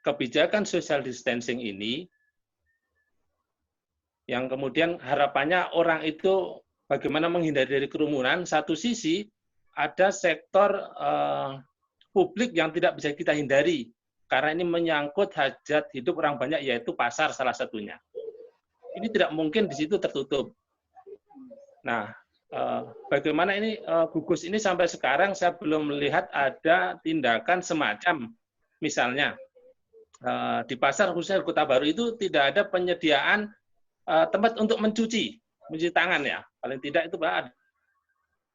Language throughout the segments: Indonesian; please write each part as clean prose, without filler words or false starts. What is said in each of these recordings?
kebijakan social distancing ini, yang kemudian harapannya orang itu bagaimana menghindari dari kerumunan, satu sisi ada sektor publik yang tidak bisa kita hindari, karena ini menyangkut hajat hidup orang banyak, yaitu pasar salah satunya. Ini tidak mungkin di situ tertutup. Nah, bagaimana ini gugus ini sampai sekarang saya belum melihat ada tindakan semacam, misalnya di pasar khususnya Kota Baru itu tidak ada penyediaan tempat untuk mencuci tangan ya. Paling tidak itu ada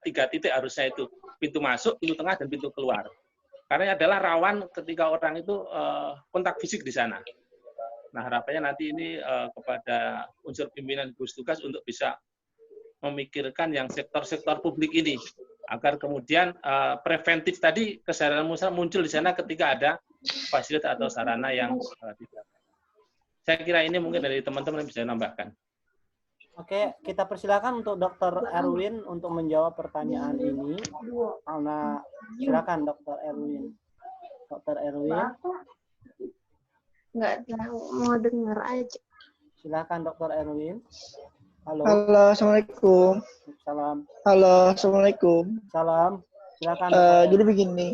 3 titik harusnya itu, pintu masuk, pintu tengah, dan pintu keluar. Karena adalah rawan ketika orang itu kontak fisik di sana. Nah, harapannya nanti ini kepada unsur pimpinan gugus tugas untuk bisa memikirkan yang sektor-sektor publik ini, agar kemudian preventif tadi kesadaran muncul di sana ketika ada fasilitas atau sarana yang tidak. Saya kira ini mungkin dari teman-teman bisa menambahkan. Oke, kita persilakan untuk Dr. Erwin untuk menjawab pertanyaan ini. Karena silakan Dr. Erwin. Dr. Erwin. Nggak tahu, mau dengar aja. Silakan Dr. Erwin. Halo. Halo, assalamualaikum. Salam. Halo, assalamualaikum. Salam. Silakan. Jadi begini.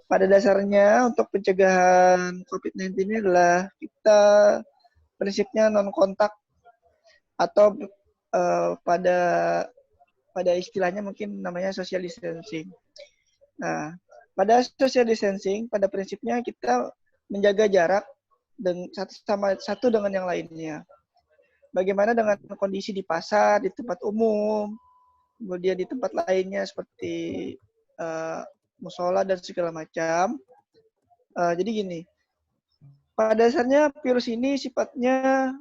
Pada dasarnya untuk pencegahan COVID-19 ini adalah kita prinsipnya non kontak atau pada istilahnya mungkin namanya social distancing. Nah, pada social distancing pada prinsipnya kita menjaga jarak satu dengan yang lainnya. Bagaimana dengan kondisi di pasar, di tempat umum, kemudian di tempat lainnya seperti musola dan segala macam. Jadi gini, pada dasarnya virus ini sifatnya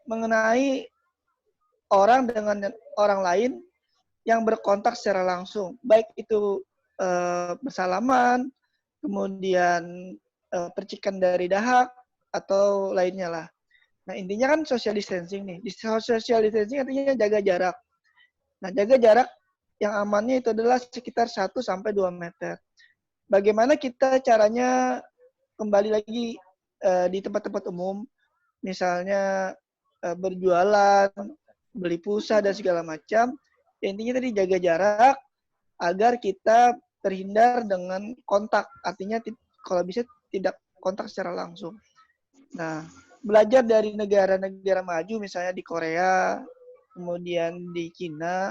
mengenai orang dengan orang lain yang berkontak secara langsung, baik itu bersalaman, kemudian percikan dari dahak atau lainnya lah. Nah, intinya kan social distancing nih. Di social distancing artinya jaga jarak. Nah, jaga jarak yang amannya itu adalah sekitar 1-2 meter. Bagaimana kita caranya kembali lagi di tempat-tempat umum, misalnya berjualan, beli pulsa, dan segala macam. Intinya tadi jaga jarak agar kita terhindar dengan kontak. Artinya kalau bisa tidak kontak secara langsung. Nah, belajar dari negara-negara maju, misalnya di Korea, kemudian di Cina,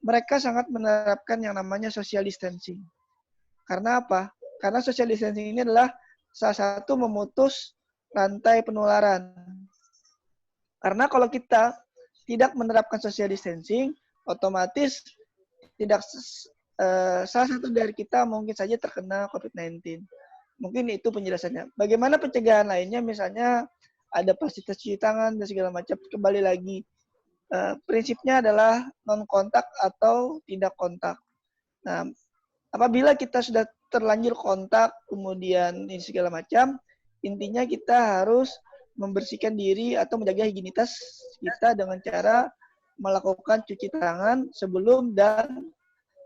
mereka sangat menerapkan yang namanya social distancing. Karena apa? Karena social distancing ini adalah salah satu memutus rantai penularan. Karena kalau kita tidak menerapkan social distancing, otomatis tidak salah satu dari kita mungkin saja terkena COVID-19. Mungkin itu penjelasannya. Bagaimana pencegahan lainnya, misalnya ada fasilitas cuci tangan dan segala macam. Kembali lagi, prinsipnya adalah non kontak atau tidak kontak. Nah, apabila kita sudah terlanjur kontak, kemudian ini segala macam, intinya kita harus membersihkan diri atau menjaga higienitas kita dengan cara melakukan cuci tangan sebelum dan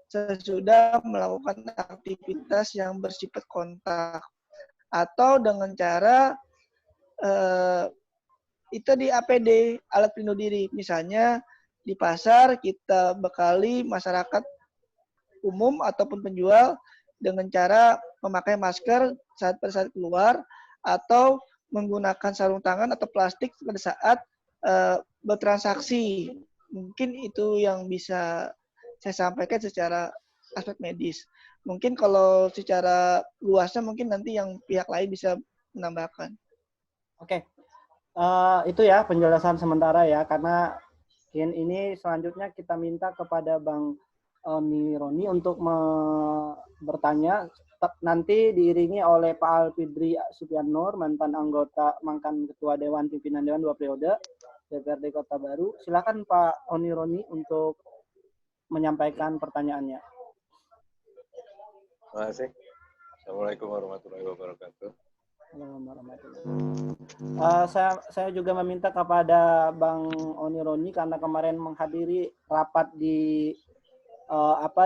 sesudah melakukan aktivitas yang bersifat kontak, atau dengan cara itu di APD, alat pelindung diri. Misalnya di pasar kita bekali masyarakat umum ataupun penjual dengan cara memakai masker pada saat keluar, atau menggunakan sarung tangan atau plastik pada saat bertransaksi. Mungkin itu yang bisa saya sampaikan secara aspek medis. Mungkin kalau secara luasnya mungkin nanti yang pihak lain bisa menambahkan. Oke, itu ya penjelasan sementara ya, karena ini selanjutnya kita minta kepada Bang Roni untuk bertanya, nanti diiringi oleh Pak Alfidri Supianur, mantan Ketua Dewan Pimpinan Dewan 2 periode DPRD Kota Baru. Silakan Pak Roni untuk menyampaikan pertanyaannya. Terima kasih. Assalamualaikum warahmatullahi wabarakatuh. Saya juga meminta kepada Bang Roni karena kemarin menghadiri rapat di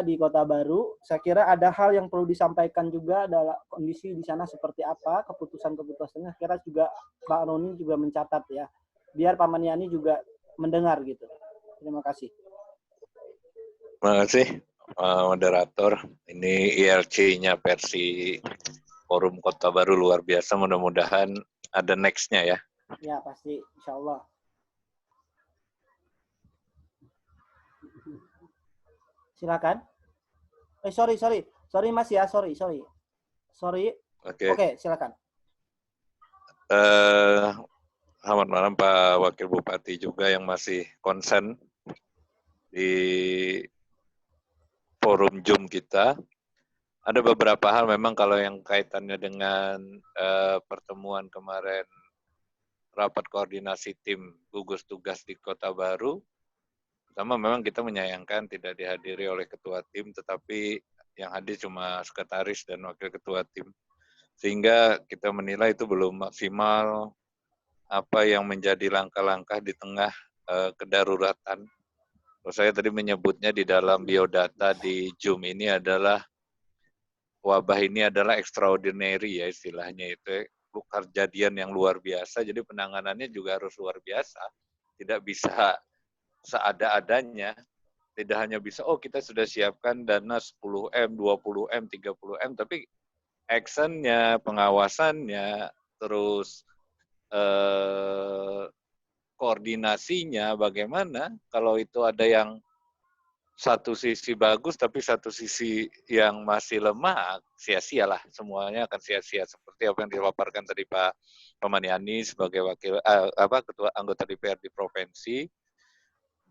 di Kota Baru. Saya kira ada hal yang perlu disampaikan juga adalah kondisi di sana seperti apa, keputusan-keputusannya. Saya kira juga Pak Roni juga mencatat ya, biar Pak Maniani juga mendengar gitu. Terima kasih. Terima kasih, moderator. Ini IRC-nya versi Forum Kota Baru luar biasa. Mudah-mudahan ada next-nya ya. Ya, pasti. Insya Allah. Silakan. Sorry Mas ya, sorry. Oke, silakan. Selamat malam Pak Wakil Bupati juga yang masih konsen di forum Zoom kita. Ada beberapa hal memang kalau yang kaitannya dengan pertemuan kemarin rapat koordinasi tim gugus tugas di Kota Baru. Pertama memang kita menyayangkan tidak dihadiri oleh ketua tim, tetapi yang hadir cuma sekretaris dan wakil ketua tim. Sehingga kita menilai itu belum maksimal apa yang menjadi langkah-langkah di tengah kedaruratan. Kalau saya tadi menyebutnya di dalam biodata di Zoom ini adalah wabah ini adalah extraordinary ya istilahnya itu, kejadian yang luar biasa, jadi penanganannya juga harus luar biasa. Tidak bisa seada-adanya, tidak hanya bisa, oh kita sudah siapkan dana 10M, 20M, 30M, tapi actionnya, pengawasannya, terus koordinasinya bagaimana, kalau itu ada yang satu sisi bagus, tapi satu sisi yang masih lemah, sia-sialah, semuanya akan sia-sia. Seperti apa yang dipaparkan tadi Pak Maniani sebagai wakil ketua anggota DPR di provinsi,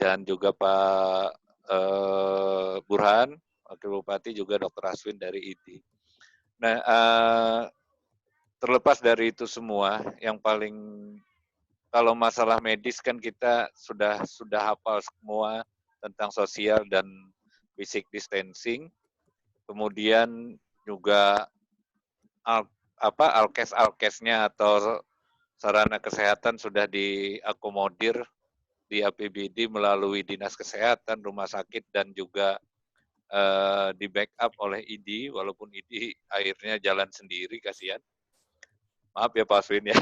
dan juga Pak Burhan, Wakil Bupati, juga Dr. Aswin dari ID. Nah, terlepas dari itu semua, yang paling kalau masalah medis kan kita sudah hafal semua tentang sosial dan basic distancing. Kemudian juga alkes-alkesnya atau sarana kesehatan sudah diakomodir di APBD melalui Dinas Kesehatan, Rumah Sakit, dan juga di backup oleh ID, walaupun ID akhirnya jalan sendiri, kasihan. Maaf ya Pak Aswin ya.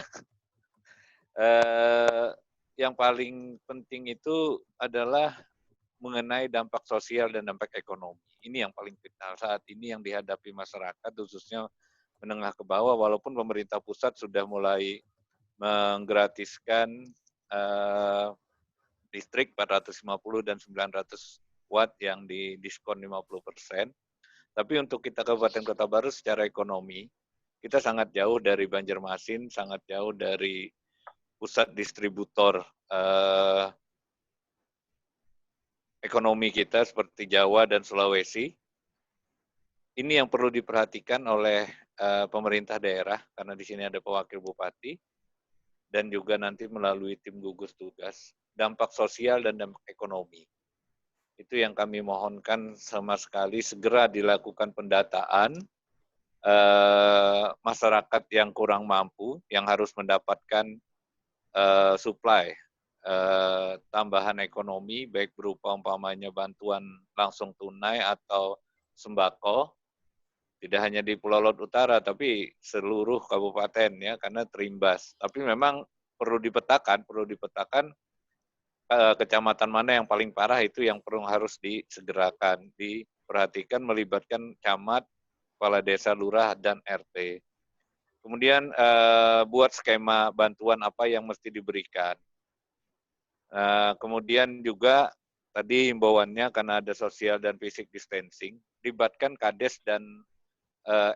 Yang paling penting itu adalah mengenai dampak sosial dan dampak ekonomi. Ini yang paling vital saat ini yang dihadapi masyarakat, khususnya menengah ke bawah, walaupun pemerintah pusat sudah mulai menggratiskan listrik 450 dan 900 watt yang didiskon 50%. Tapi untuk kita Kabupaten Kota Baru secara ekonomi, kita sangat jauh dari Banjarmasin, sangat jauh dari pusat distributor ekonomi kita seperti Jawa dan Sulawesi. Ini yang perlu diperhatikan oleh pemerintah daerah, karena di sini ada Wakil Bupati, dan juga nanti melalui tim gugus tugas, dampak sosial dan dampak ekonomi. Itu yang kami mohonkan sama sekali segera dilakukan pendataan masyarakat yang kurang mampu, yang harus mendapatkan supply tambahan ekonomi, baik berupa umpamanya bantuan langsung tunai atau sembako, tidak hanya di Pulau Laut Utara, tapi seluruh kabupaten ya, karena terimbas. Tapi memang perlu dipetakan kecamatan mana yang paling parah, itu yang perlu harus disegerakan, diperhatikan, melibatkan camat, kepala desa, lurah, dan RT. Kemudian buat skema bantuan apa yang mesti diberikan. Kemudian juga tadi himbauannya karena ada social dan basic distancing, libatkan Kades dan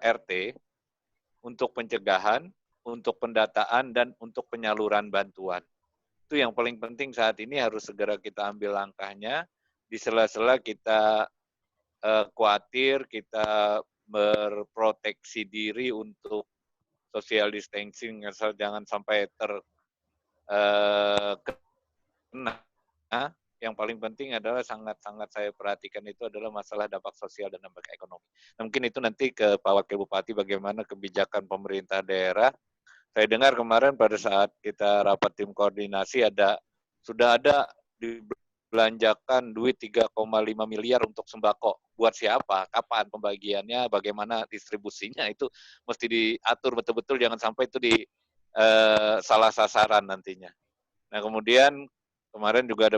RT untuk pencegahan, untuk pendataan, dan untuk penyaluran bantuan. Itu yang paling penting saat ini, harus segera kita ambil langkahnya. Di sela-sela kita khawatir, kita berproteksi diri untuk social distancing, asal jangan sampai terkena. Yang paling penting adalah sangat-sangat saya perhatikan itu adalah masalah dampak sosial dan dampak ekonomi. Nah, mungkin itu nanti ke Pak Wakil Bupati bagaimana kebijakan pemerintah daerah. Saya dengar kemarin pada saat kita rapat tim koordinasi sudah ada di belanjakan duit 3,5 miliar untuk sembako. Buat siapa? Kapan pembagiannya? Bagaimana distribusinya? Itu mesti diatur betul-betul, jangan sampai itu salah sasaran nantinya. Nah, kemudian kemarin juga ada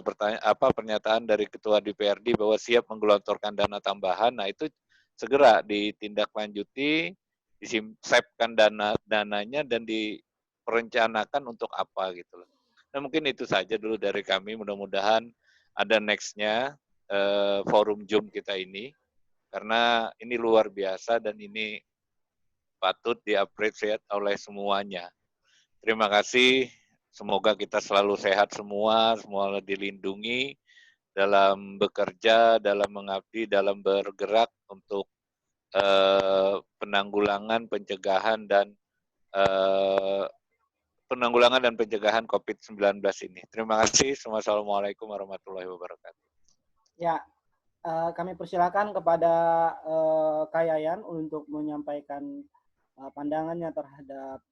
pernyataan dari Ketua DPRD bahwa siap menggelontorkan dana tambahan. Nah, itu segera ditindaklanjuti, disisipkan dananya dan diperencanakan untuk apa gitu loh. Nah, mungkin itu saja dulu dari kami. Mudah-mudahan ada next-nya forum Zoom kita ini, karena ini luar biasa dan ini patut diapresiasi oleh semuanya. Terima kasih. Semoga kita selalu sehat semua dilindungi dalam bekerja, dalam mengabdi, dalam bergerak untuk penanggulangan, pencegahan dan pencegahan COVID-19 ini. Terima kasih. Wassalamualaikum warahmatullahi wabarakatuh. Ya, kami persilakan kepada Kak Yayan untuk menyampaikan pandangannya terhadap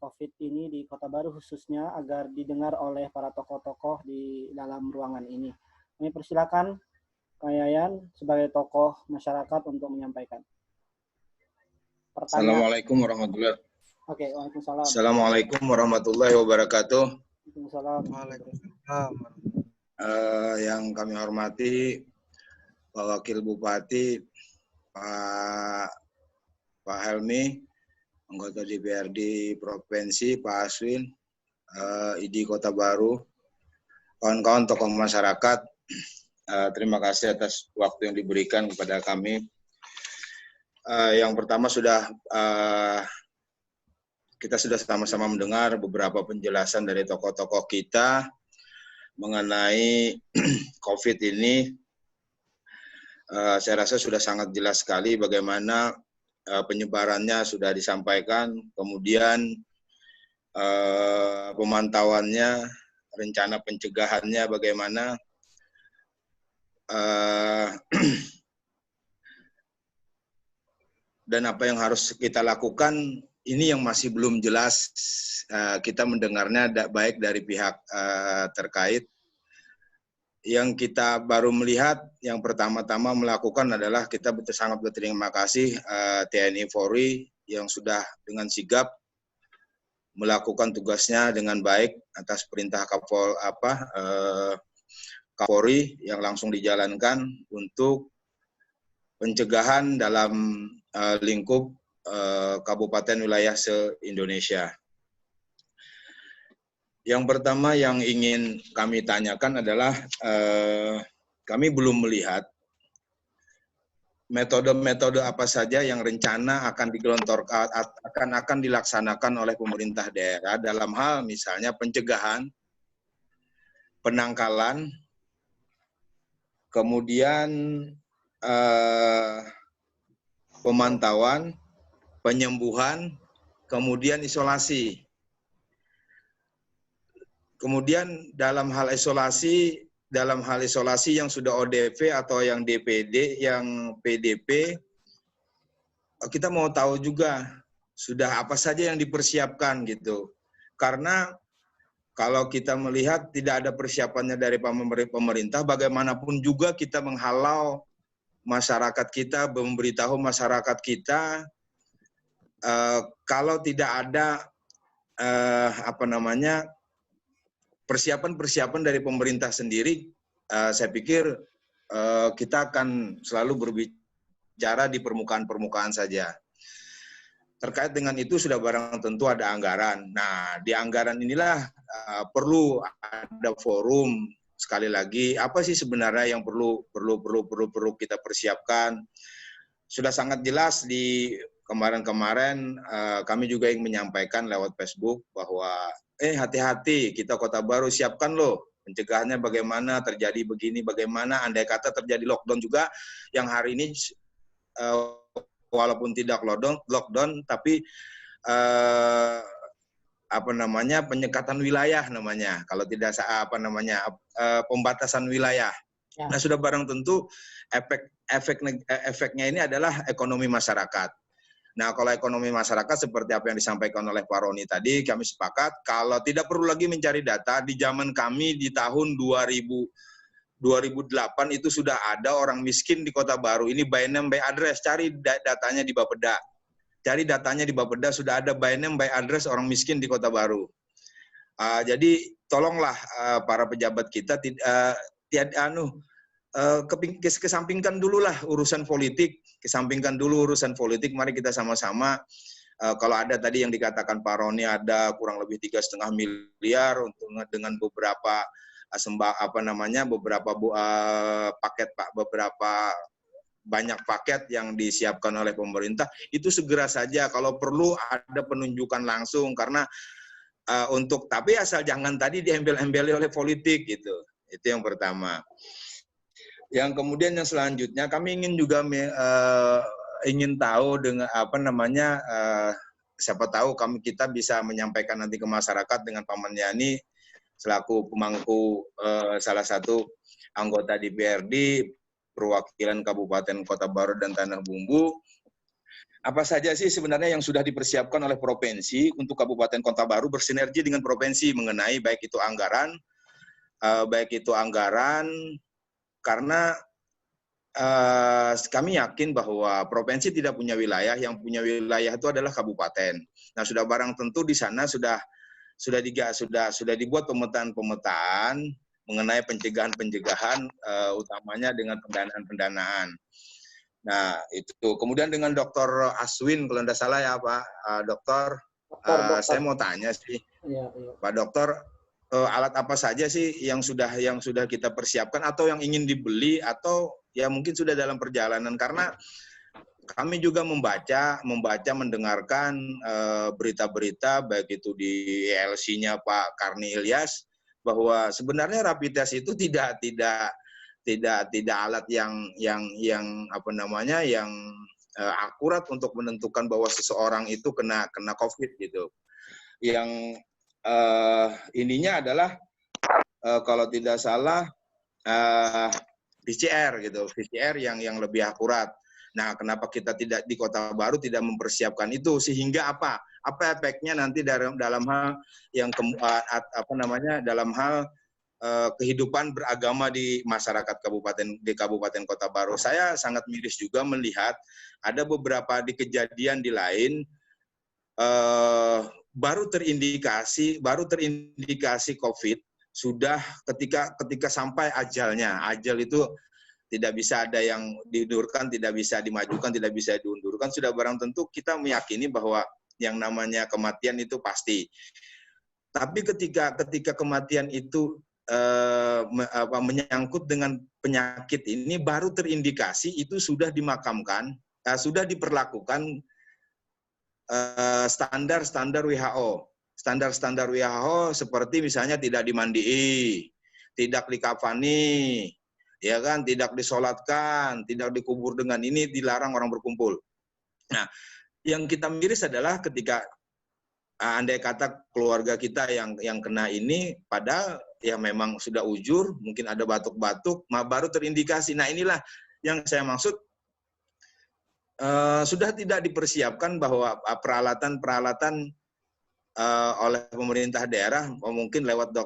COVID ini di Kota Baru khususnya agar didengar oleh para tokoh-tokoh di dalam ruangan ini. Kami persilakan Kak Yayan sebagai tokoh masyarakat untuk menyampaikan. Assalamualaikum warahmatullahi wabarakatuh. Oke, waalaikumsalam. Assalamualaikum warahmatullahi wabarakatuh. Waalaikumsalam. Yang kami hormati Pak Wakil Bupati, Pak Helmi, anggota DPRD Provinsi, Pak Aswin, ID Kota Baru, kawan-kawan tokoh masyarakat, terima kasih atas waktu yang diberikan kepada kami. Yang pertama kita sudah sama-sama mendengar beberapa penjelasan dari tokoh-tokoh kita mengenai COVID ini. Saya rasa sudah sangat jelas sekali bagaimana penyebarannya sudah disampaikan, kemudian pemantauannya, rencana pencegahannya bagaimana, dan apa yang harus kita lakukan, ini yang masih belum jelas. Kita mendengarnya baik dari pihak terkait. Yang kita baru melihat, yang pertama-tama melakukan adalah kita sangat berterima kasih TNI Polri yang sudah dengan sigap melakukan tugasnya dengan baik atas perintah Kapolri yang langsung dijalankan untuk pencegahan dalam lingkup kabupaten wilayah se-Indonesia. Yang pertama yang ingin kami tanyakan adalah kami belum melihat metode-metode apa saja yang rencana akan digelontorkan, akan dilaksanakan oleh pemerintah daerah dalam hal misalnya pencegahan, penangkalan, kemudian pemantauan, penyembuhan, kemudian isolasi. Kemudian dalam hal isolasi yang sudah ODP atau yang DPD, yang PDP, kita mau tahu juga sudah apa saja yang dipersiapkan gitu. Karena kalau kita melihat tidak ada persiapannya dari pemerintah, bagaimanapun juga kita menghalau masyarakat kita, memberitahu masyarakat kita, kalau tidak ada persiapan-persiapan dari pemerintah sendiri, saya pikir kita akan selalu berbicara di permukaan-permukaan saja. Terkait dengan itu sudah barang tentu ada anggaran. Nah, di anggaran inilah perlu ada forum. Sekali lagi, apa sih sebenarnya yang perlu kita persiapkan? Sudah sangat jelas di kemarin-kemarin kami juga ingin menyampaikan lewat Facebook bahwa hati-hati, kita Kota Baru siapkan loh pencegahannya bagaimana, terjadi begini bagaimana, andai kata terjadi lockdown juga yang hari ini walaupun tidak lockdown tapi penyekatan wilayah namanya, kalau tidak pembatasan wilayah. Ya. Nah, sudah barang tentu efeknya ini adalah ekonomi masyarakat. Nah, kalau ekonomi masyarakat seperti apa yang disampaikan oleh Pak Roni tadi, kami sepakat kalau tidak perlu lagi mencari data. Di zaman kami di tahun 2008 itu sudah ada orang miskin di Kota Baru. Ini by name by address, cari datanya di Bapeda. Cari datanya di Bapeda, sudah ada by name by address orang miskin di Kota Baru. Jadi tolonglah para pejabat kita kesampingkan dulu lah urusan politik, mari kita sama-sama kalau ada tadi yang dikatakan Pak Roni ada kurang lebih 3,5 miliar untuk dengan beberapa beberapa banyak paket yang disiapkan oleh pemerintah, itu segera saja kalau perlu ada penunjukan langsung karena tapi asal jangan tadi diembel-embeli oleh politik gitu. Itu yang pertama. Yang kemudian yang selanjutnya kami ingin juga ingin tahu dengan siapa tahu kita bisa menyampaikan nanti ke masyarakat dengan Pak Manyani selaku pemangku salah satu anggota DPRD perwakilan Kabupaten Kota Baru dan Tanah Bumbu. Apa saja sih sebenarnya yang sudah dipersiapkan oleh provinsi untuk Kabupaten Kota Baru bersinergi dengan provinsi mengenai baik itu anggaran karena kami yakin bahwa provinsi tidak punya wilayah, yang punya wilayah itu adalah kabupaten. Nah, sudah barang tentu di sana sudah dibuat pemetaan mengenai pencegahan utamanya dengan pendanaan. Nah, itu. Kemudian dengan Dr. Aswin kalau tidak salah ya Pak Dokter, saya mau tanya sih, Pak Dokter, alat apa saja sih yang sudah kita persiapkan atau yang ingin dibeli atau ya mungkin sudah dalam perjalanan, karena kami juga mendengarkan berita-berita baik itu di ELC-nya Pak Karni Ilyas bahwa sebenarnya rapid test itu tidak alat yang akurat untuk menentukan bahwa seseorang itu kena COVID gitu. Yang ininya adalah kalau tidak salah PCR gitu, PCR yang lebih akurat. Nah, kenapa kita tidak di Kota Baru tidak mempersiapkan itu sehingga apa efeknya nanti dalam hal yang dalam hal kehidupan beragama di masyarakat Kabupaten Kota Baru. Saya sangat miris juga melihat ada beberapa kejadian di lain baru terindikasi COVID sudah ketika sampai ajalnya. Ajal itu tidak bisa ada yang diundurkan, tidak bisa dimajukan, tidak bisa diundurkan. Sudah barang tentu kita meyakini bahwa yang namanya kematian itu pasti. Tapi ketika kematian itu menyangkut dengan penyakit ini baru terindikasi, itu sudah dimakamkan, sudah diperlakukan standar WHO. Standar WHO seperti misalnya tidak dimandii, tidak dikafani, ya kan, tidak disolatkan, tidak dikubur dengan ini, dilarang orang berkumpul. Nah, yang kita miris adalah ketika andai kata keluarga kita yang kena ini, padahal ya memang sudah ujur, mungkin ada batuk-batuk, baru terindikasi. Nah, inilah yang saya maksud, sudah tidak dipersiapkan bahwa peralatan oleh pemerintah daerah, mungkin lewat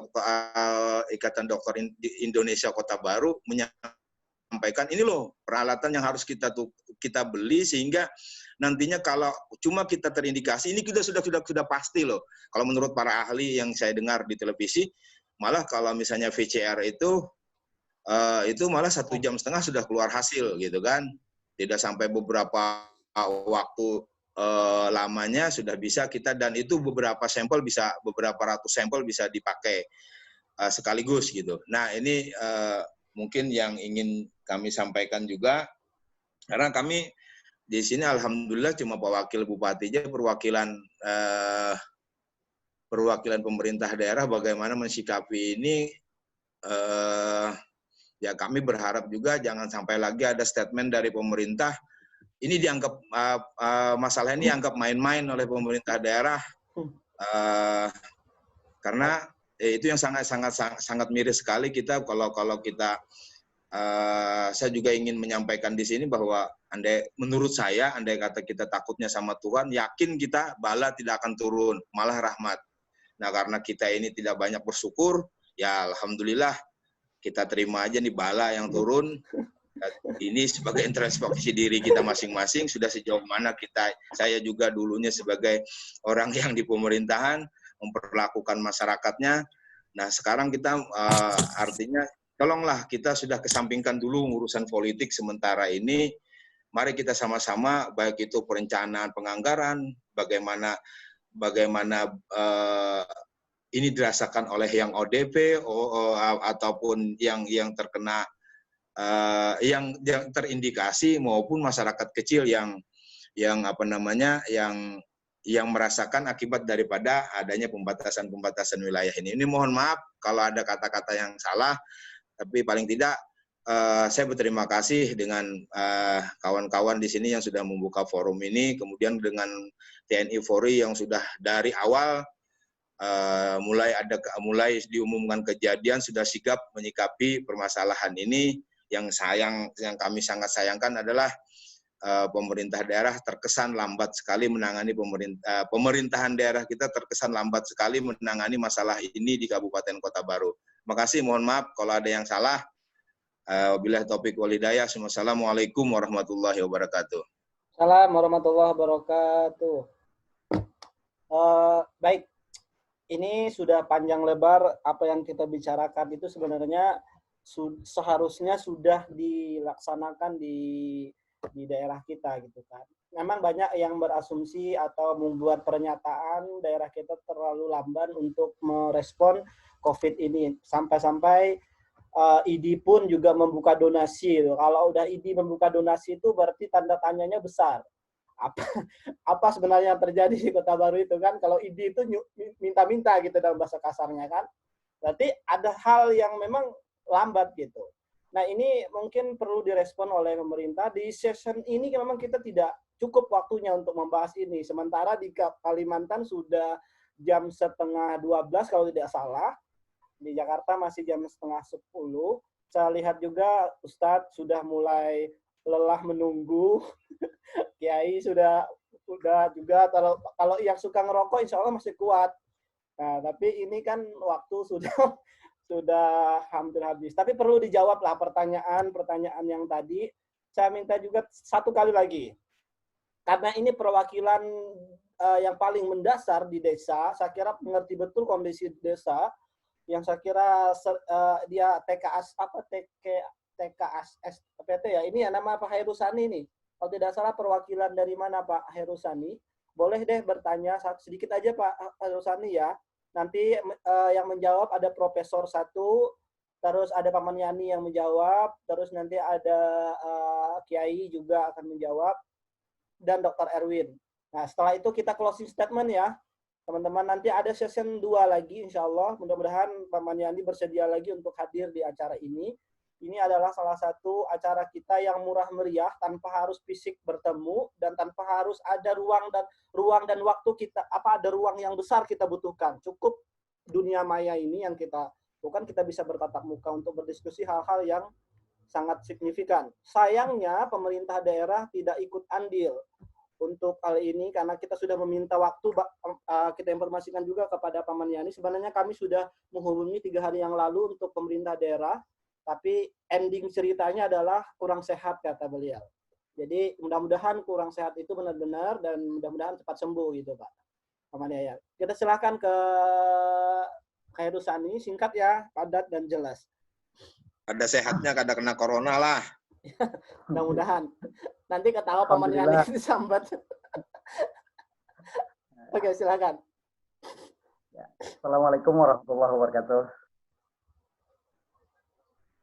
Ikatan Dokter Indonesia Kota Baru menyampaikan ini loh peralatan yang harus kita beli sehingga nantinya kalau cuma kita terindikasi ini kita sudah pasti loh. Kalau menurut para ahli yang saya dengar di televisi, malah kalau misalnya VCR itu malah 1,5 jam sudah keluar hasil gitu kan, tidak sampai beberapa waktu lamanya sudah bisa kita, dan itu beberapa ratus sampel bisa dipakai sekaligus gitu. Nah, ini mungkin yang ingin kami sampaikan juga, karena kami di sini alhamdulillah cuma Pak Wakil Bupati aja perwakilan pemerintah daerah bagaimana mensikapi ini. Ya kami berharap juga jangan sampai lagi ada statement dari pemerintah ini dianggap masalah ini dianggap main-main oleh pemerintah daerah, karena itu yang sangat miris sekali kita kalau kita saya juga ingin menyampaikan di sini bahwa menurut saya, andai kata kita takutnya sama Tuhan, yakin kita bala tidak akan turun, malah rahmat. Nah, karena kita ini tidak banyak bersyukur, ya alhamdulillah kita terima aja nih bala yang turun. Ini sebagai introspeksi diri kita masing-masing, sudah sejauh mana saya juga dulunya sebagai orang yang di pemerintahan, memperlakukan masyarakatnya. Nah, sekarang kita artinya, tolonglah kita sudah kesampingkan dulu urusan politik sementara ini. Mari kita sama-sama, baik itu perencanaan penganggaran, bagaimana ini dirasakan oleh yang ODP ataupun yang terkena yang terindikasi, maupun masyarakat kecil yang merasakan akibat daripada adanya pembatasan wilayah ini. Ini mohon maaf kalau ada kata-kata yang salah, tapi paling tidak saya berterima kasih dengan kawan-kawan di sini yang sudah membuka forum ini, kemudian dengan TNI Polri yang sudah dari awal mulai diumumkan kejadian sudah sigap menyikapi permasalahan ini. Yang kami sangat sayangkan adalah pemerintah daerah terkesan lambat sekali menangani pemerintahan daerah kita terkesan lambat sekali menangani masalah ini di Kabupaten Kota Baru. Makasih, mohon maaf kalau ada yang salah. Wabillahi taufiq wal hidayah. Wassalamualaikum warahmatullahi wabarakatuh. Assalamualaikum warahmatullahi wabarakatuh. Baik, ini sudah panjang lebar apa yang kita bicarakan itu sebenarnya seharusnya sudah dilaksanakan di daerah kita gitu kan. Memang banyak yang berasumsi atau membuat pernyataan daerah kita terlalu lamban untuk merespon COVID ini. Sampai-sampai IDI pun juga membuka donasi. Kalau udah IDI membuka donasi itu berarti tanda tanyanya besar. Apa sebenarnya yang terjadi di Kota Baru itu kan? Kalau IDI itu minta-minta gitu dalam bahasa kasarnya kan. Berarti ada hal yang memang lambat gitu. Nah, ini mungkin perlu direspon oleh pemerintah. Di session ini memang kita tidak cukup waktunya untuk membahas ini. Sementara di Kalimantan sudah jam 11:30 kalau tidak salah. Di Jakarta masih jam 9:30. Saya lihat juga Ustadz sudah mulai lelah menunggu. Kiai sudah juga, kalau yang suka ngerokok insya Allah masih kuat. Nah, tapi ini kan waktu sudah hampir habis. Tapi perlu dijawablah pertanyaan yang tadi. Saya minta juga satu kali lagi. Karena ini perwakilan yang paling mendasar di desa, saya kira mengerti betul kondisi desa, yang saya kira dia TKS PT ya. Ini ya nama Pak Hairusani nih. Kalau tidak salah perwakilan dari mana Pak Hairusani? Boleh deh bertanya sedikit aja Pak Hairusani ya. Nanti yang menjawab ada Profesor 1, terus ada Pak Maniani yang menjawab, terus nanti ada Kiai juga akan menjawab, dan Dr. Erwin. Nah, setelah itu kita closing statement ya. Teman-teman, nanti ada session 2 lagi insya Allah. Mudah-mudahan Pak Maniani bersedia lagi untuk hadir di acara ini. Ini adalah salah satu acara kita yang murah meriah tanpa harus fisik bertemu dan tanpa harus ada ruang dan waktu kita ada ruang yang besar kita butuhkan. Cukup dunia maya ini yang kita bukan kita bisa bertatap muka untuk berdiskusi hal-hal yang sangat signifikan. Sayangnya pemerintah daerah tidak ikut andil untuk hal ini karena kita sudah meminta waktu. Kita informasikan juga kepada Pak Maniani. Sebenarnya kami sudah menghubungi 3 hari yang lalu untuk pemerintah daerah. Tapi ending ceritanya adalah kurang sehat kata beliau. Jadi mudah-mudahan kurang sehat itu benar-benar dan mudah-mudahan cepat sembuh gitu Pak. Ya. Kita silakan ke Hairusani, singkat ya, padat dan jelas. Ada sehatnya, kada kena corona lah. Mudah-mudahan. Nanti ketawa Pak Maniani disambat. Oke, silakan. Ya. Assalamualaikum warahmatullahi wabarakatuh.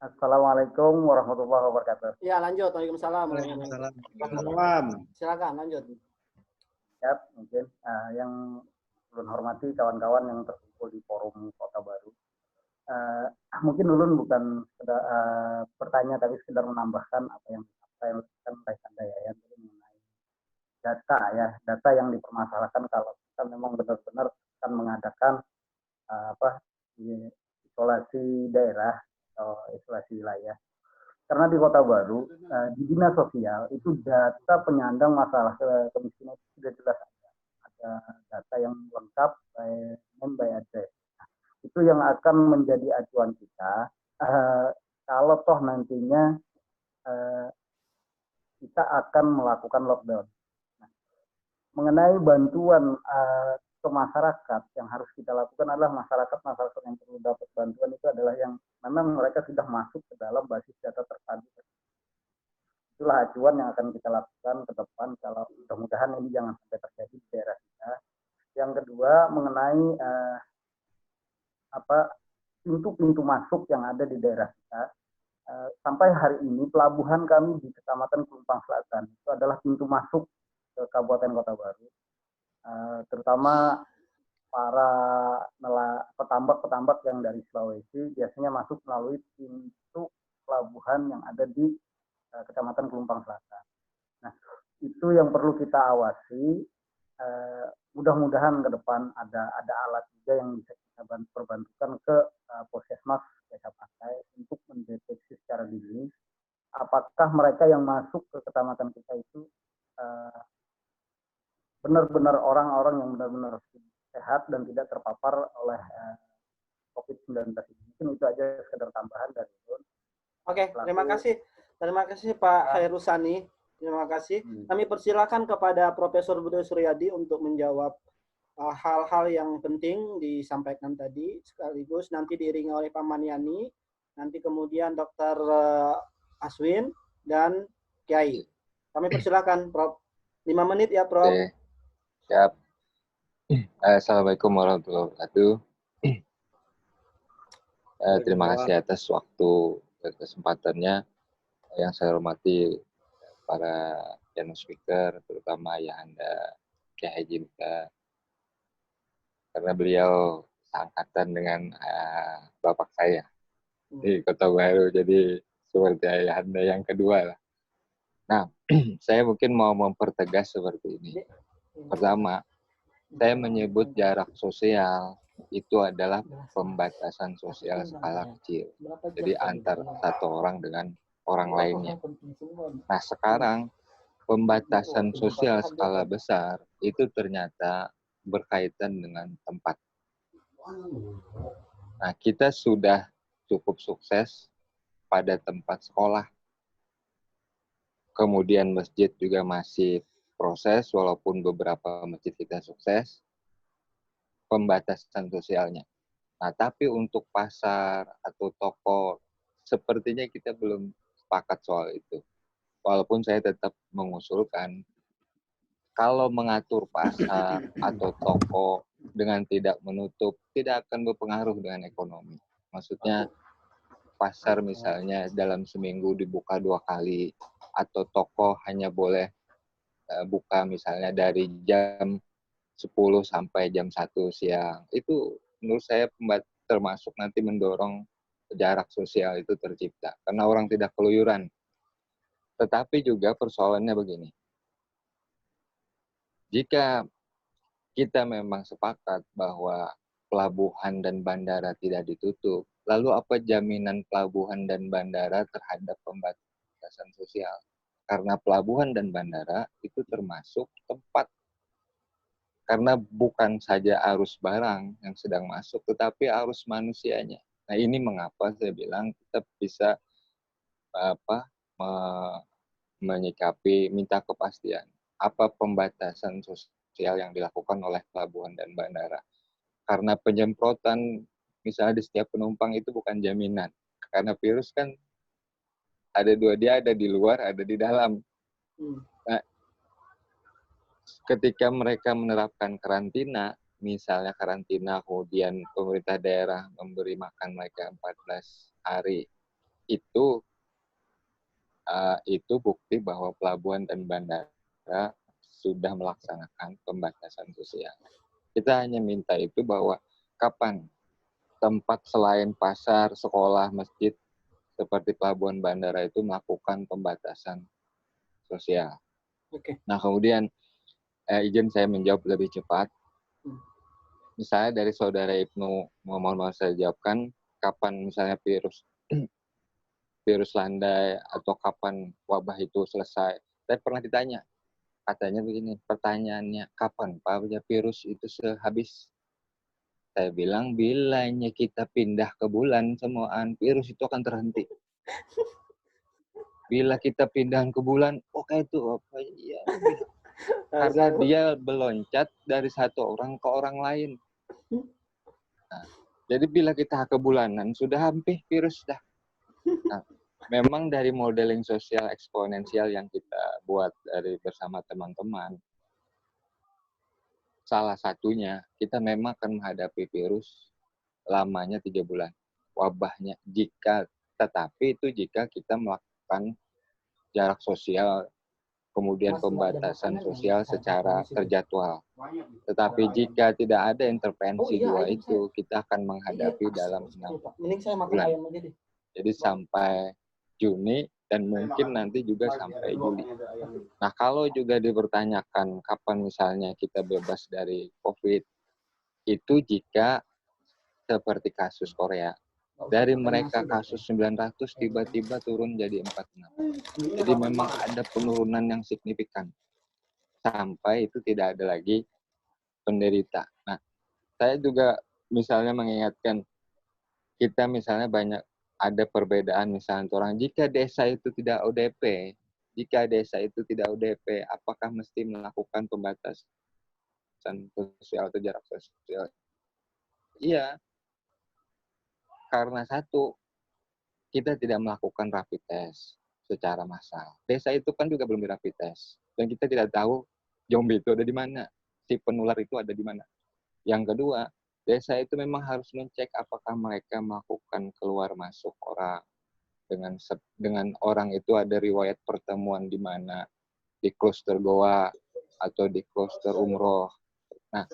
Assalamualaikum warahmatullahi wabarakatuh. Ya, lanjut. Waalaikumsalam. Waalaikumsalam. Silakan, lanjut. Ya, mungkin yang ulun hormati kawan-kawan yang terkumpul di forum Kota Baru. Mungkin ulun bukan sekedar bertanya, tapi sekedar menambahkan apa yang disampaikan oleh Kang Yayan mengenai data yang dipermasalahkan kalau kita memang benar-benar akan mengadakan isolasi daerah atau isolasi wilayah. Karena di Kota Baru, di Dinas Sosial, itu data penyandang masalah kemiskinan itu sudah jelas ada. Ada data yang lengkap, by name, by address. Itu yang akan menjadi acuan kita. Kalau toh nantinya kita akan melakukan lockdown. Nah, mengenai bantuan ke masyarakat, yang harus kita lakukan adalah masyarakat yang perlu dapat bantuan itu adalah yang memang mereka sudah masuk ke dalam basis data terpadu. Itulah acuan yang akan kita lakukan ke depan, kalau mudah-mudahan ini jangan sampai terjadi di daerah kita. Yang kedua, mengenai pintu-pintu masuk yang ada di daerah kita. Sampai hari ini pelabuhan kami di Kecamatan Pelumpang Selatan itu adalah pintu masuk ke Kabupaten Kota Baru. Terutama para petambak-petambak yang dari Sulawesi biasanya masuk melalui pintu pelabuhan yang ada di Kecamatan Pelumpang Selatan. Nah, itu yang perlu kita awasi. Mudah-mudahan ke depan ada alat juga yang bisa kita perbantukan ke Puskesmas Desa Pantai untuk mendeteksi secara dini apakah mereka yang masuk ke kecamatan kita itu benar-benar orang-orang yang benar-benar sehat dan tidak terpapar oleh COVID-19 ini. Mungkin itu aja sekedar tambahan dari Yun. Oke, terima kasih. Terima kasih Pak Khairusani. Terima kasih. Kami persilakan kepada Profesor Budi Suryadi untuk menjawab hal-hal yang penting disampaikan tadi, sekaligus nanti diiringi oleh Pak Maniani, nanti kemudian Dr. Aswin, dan Kiai. Kami persilakan, Prof. 5 menit ya, Prof. Oke, siap. Assalamualaikum warahmatullahi wabarakatuh. Terima kasih atas waktu dan kesempatannya. Yang saya hormati para channel speaker, terutama Ayahanda Kiai Haji Mukhtar, karena beliau seangkatan dengan bapak saya di Kota Baru, jadi seperti Ayahanda yang kedua lah. Nah, saya mungkin mau mempertegas seperti ini. Pertama, saya menyebut jarak sosial itu adalah pembatasan sosial skala kecil. Jadi antar satu orang dengan orang lainnya. Nah, sekarang pembatasan sosial skala besar itu ternyata berkaitan dengan tempat. Nah, kita sudah cukup sukses pada tempat sekolah. Kemudian masjid juga masih proses, walaupun beberapa masjid kita sukses, pembatasan sosialnya. Nah, tapi untuk pasar atau toko, sepertinya kita belum sepakat soal itu. Walaupun saya tetap mengusulkan, kalau mengatur pasar atau toko dengan tidak menutup, tidak akan berpengaruh dengan ekonomi. Maksudnya, pasar misalnya dalam seminggu dibuka 2 kali, atau toko hanya boleh buka misalnya dari jam 10 sampai jam 1 siang. Itu menurut saya termasuk nanti mendorong jarak sosial itu tercipta. Karena orang tidak keluyuran. Tetapi juga persoalannya begini. Jika kita memang sepakat bahwa pelabuhan dan bandara tidak ditutup, lalu apa jaminan pelabuhan dan bandara terhadap pembatasan sosial? Karena pelabuhan dan bandara itu termasuk tempat. Karena bukan saja arus barang yang sedang masuk, tetapi arus manusianya. Nah, ini mengapa saya bilang kita bisa menyikapi, minta kepastian. Apa pembatasan sosial yang dilakukan oleh pelabuhan dan bandara? Karena penyemprotan misalnya di setiap penumpang itu bukan jaminan. Karena virus kan ada 2, dia ada di luar, ada di dalam. Nah, ketika mereka menerapkan karantina, misalnya karantina, kemudian pemerintah daerah memberi makan mereka 14 hari, itu bukti bahwa pelabuhan dan bandara sudah melaksanakan pembatasan sosial. Kita hanya minta itu bahwa kapan tempat selain pasar, sekolah, masjid, seperti pelabuhan bandara itu melakukan pembatasan sosial. Oke. Nah, kemudian izin saya menjawab lebih cepat. Misalnya dari saudara Ibnu, mohon saya jawabkan, kapan misalnya virus virus landai atau kapan wabah itu selesai. Saya pernah ditanya, katanya begini, pertanyaannya, kapan Pak virus itu habis? Saya bilang, bilanya kita pindah ke bulan semuaan, virus itu akan terhenti. Bila kita pindah ke bulan, oke itu apa? Ya, karena dia meloncat dari satu orang ke orang lain. Nah, jadi bila kita ke bulanan, sudah hampir virus dah. Nah, memang dari modeling sosial eksponensial yang kita buat dari bersama teman-teman, salah satunya kita memang akan menghadapi virus lamanya 3 bulan. Wabahnya tetapi itu jika kita melakukan jarak sosial, kemudian pembatasan sosial secara terjadwal. Tetapi jika tidak ada intervensi dua itu, kita akan menghadapi dalam 6 bulan. Jadi sampai Juni dan mungkin nanti juga sampai Juli. Nah, kalau juga dipertanyakan kapan misalnya kita bebas dari COVID, itu jika seperti kasus Korea. Dari mereka kasus 900 tiba-tiba turun jadi 46. Jadi memang ada penurunan yang signifikan. Sampai itu tidak ada lagi penderita. Nah, saya juga misalnya mengingatkan, kita misalnya banyak ada perbedaan misalnya orang, jika desa itu tidak ODP, apakah mesti melakukan pembatasan sosial atau jarak sosial? Iya, karena satu, kita tidak melakukan rapid test secara massal. Desa itu kan juga belum di rapid test. Dan kita tidak tahu zombie itu ada di mana. Si penular itu ada di mana. Yang kedua, desa itu memang harus mencek apakah mereka melakukan keluar masuk orang. Dengan orang itu ada riwayat pertemuan di mana. Di kluster goa atau di kluster umroh. Nah,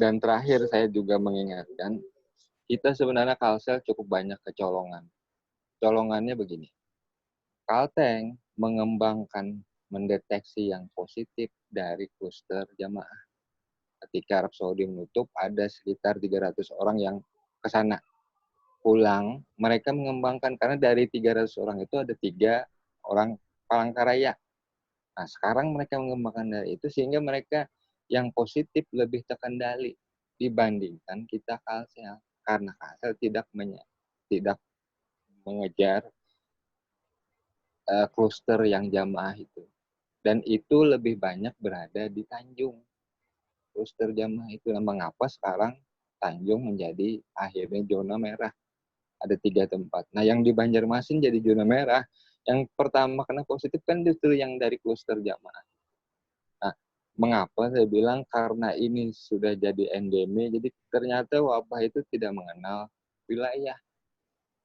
dan terakhir saya juga mengingatkan, kita sebenarnya Kalsel cukup banyak kecolongan. Colongannya begini. Kalteng mengembangkan mendeteksi yang positif dari kluster jamaah. Ketika Arab Saudi menutup, ada sekitar 300 orang yang ke sana. Pulang, mereka mengembangkan, karena dari 300 orang itu ada 3 orang Palangkaraya. Nah, sekarang mereka mengembangkan dari itu, sehingga mereka yang positif lebih terkendali dibandingkan kita Kalsel. Karena Kalsel tidak mengejar kluster yang jamaah itu. Dan itu lebih banyak berada di Tanjung. Kluster jamaah itu. Nah, mengapa sekarang Tanjung menjadi akhirnya zona merah? Ada 3 tempat. Nah, yang di Banjarmasin jadi zona merah. Yang pertama kena positif kan justru yang dari kluster jamaah. Nah, mengapa saya bilang? Karena ini sudah jadi endemi. Jadi ternyata wabah itu tidak mengenal wilayah,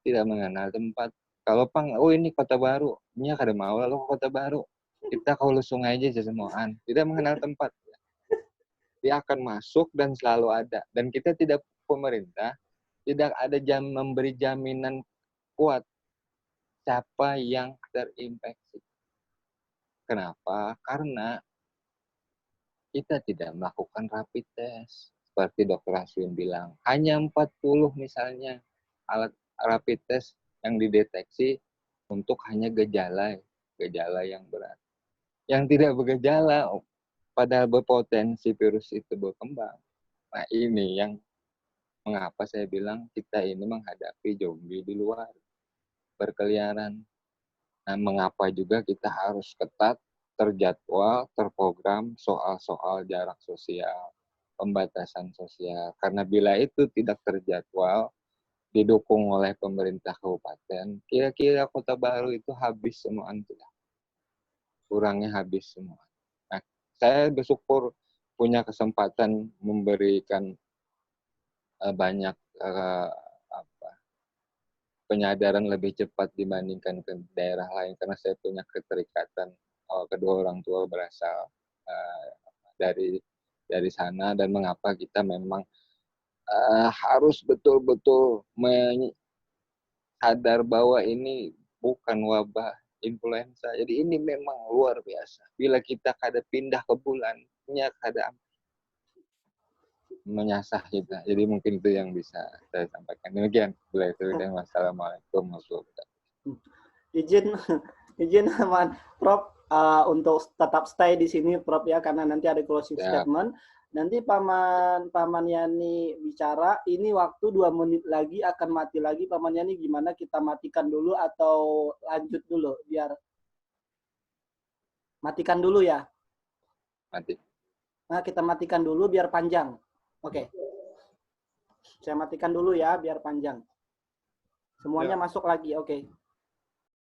tidak mengenal tempat. Kalau ini Kota Baru, ini kada mau lalu Kota Baru. Kita kalau sungai aja semuaan, tidak mengenal tempat. Dia akan masuk dan selalu ada. Dan kita tidak, pemerintah tidak ada memberi jaminan kuat siapa yang terinfeksi. Kenapa? Karena kita tidak melakukan rapid test. Seperti Dr. Aswin bilang, hanya 40 misalnya alat rapid test yang dideteksi untuk hanya gejala yang berat. Yang tidak bergejala, padahal berpotensi virus itu berkembang. Nah, ini yang mengapa saya bilang kita ini menghadapi zombie di luar, berkeliaran. Nah, mengapa juga kita harus ketat, terjadwal, terprogram soal-soal jarak sosial, pembatasan sosial. Karena bila itu tidak terjadwal, didukung oleh pemerintah kabupaten, kira-kira Kota Baru itu habis semua. Kurangnya habis semua. Nah, saya bersyukur punya kesempatan memberikan banyak penyadaran lebih cepat dibandingkan ke daerah lain, karena saya punya keterikatan kedua orang tua berasal dari sana, dan mengapa kita memang harus betul-betul sadar bahwa ini bukan wabah influenza. Jadi ini memang luar biasa. Bila kita kada pindah ke bulan, kada menyasar kita. Jadi mungkin itu yang bisa saya sampaikan. Demikian. Wassalamualaikum warahmatullahi wabarakatuh. Izin izin Prof untuk tetap stay di sini Prof ya, karena nanti ada closing statement. Nanti Paman Yani bicara, ini waktu 2 menit lagi akan mati lagi. Paman Yani gimana, kita matikan dulu atau lanjut dulu? Biar matikan dulu ya. Mati. Nah, kita matikan dulu biar panjang. Oke. Saya matikan dulu ya biar panjang. Semuanya masuk lagi. Oke.